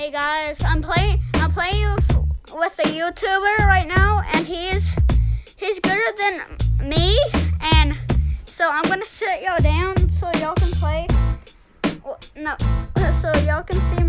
Hey guys, I'm playing with a YouTuber right now, and he's gooder than me, and so I'm gonna sit y'all down so y'all can play. No, so y'all can see